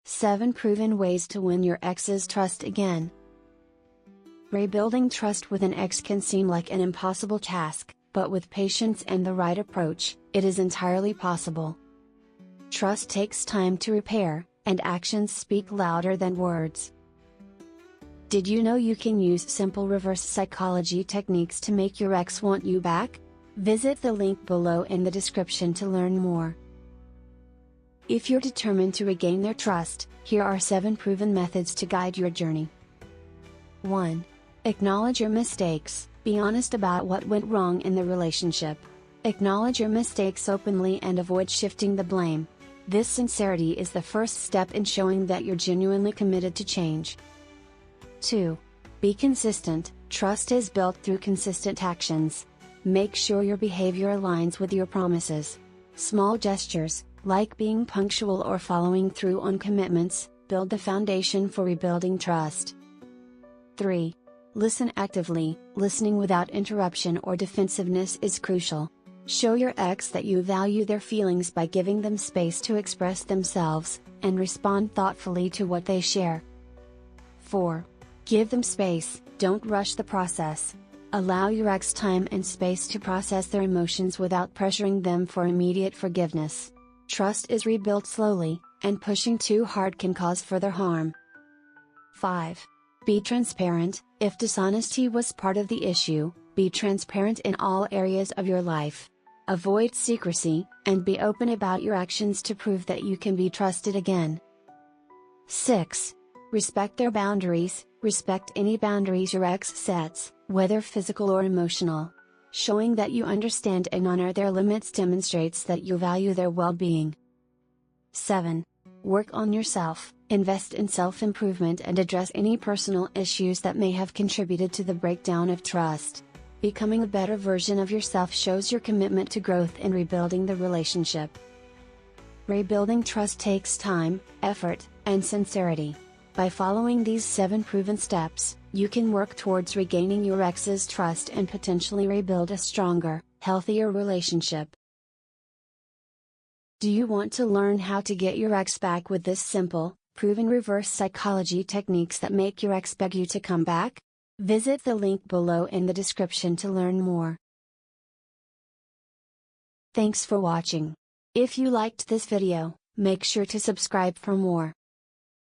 7 Proven Ways to Win Your Ex's Trust Again. Rebuilding trust with an ex can seem like an impossible task, but with patience and the right approach, it is entirely possible. Trust takes time to repair, and actions speak louder than words. Did you know you can use simple reverse psychology techniques to make your ex want you back? Visit the link below in the description to learn more. If you're determined to regain their trust, here are 7 proven methods to guide your journey. 1. Acknowledge your mistakes. Be honest about what went wrong in the relationship. Acknowledge your mistakes openly and avoid shifting the blame. This sincerity is the first step in showing that you're genuinely committed to change. 2. Be consistent. Trust is built through consistent actions. Make sure your behavior aligns with your promises. Small gestures, like being punctual or following through on commitments, build the foundation for rebuilding trust. 3. Listen actively. Listening without interruption or defensiveness is crucial. Show your ex that you value their feelings by giving them space to express themselves, and respond thoughtfully to what they share. 4. Give them space. Don't rush the process. Allow your ex time and space to process their emotions without pressuring them for immediate forgiveness. Trust is rebuilt slowly, and pushing too hard can cause further harm. 5. Be transparent. If dishonesty was part of the issue, be transparent in all areas of your life. Avoid secrecy, and be open about your actions to prove that you can be trusted again. 6. Respect their boundaries. Respect any boundaries your ex sets, whether physical or emotional. Showing that you understand and honor their limits demonstrates that you value their well-being. 7. Work on yourself. Invest in self-improvement and address any personal issues that may have contributed to the breakdown of trust. Becoming a better version of yourself shows your commitment to growth in rebuilding the relationship. Rebuilding trust takes time, effort, and sincerity. By following these 7 proven steps, you can work towards regaining your ex's trust and potentially rebuild a stronger, healthier relationship. Do you want to learn how to get your ex back with this simple, proven reverse psychology techniques that make your ex beg you to come back? Visit the link below in the description to learn more. Thanks for watching. If you liked this video, make sure to subscribe for more.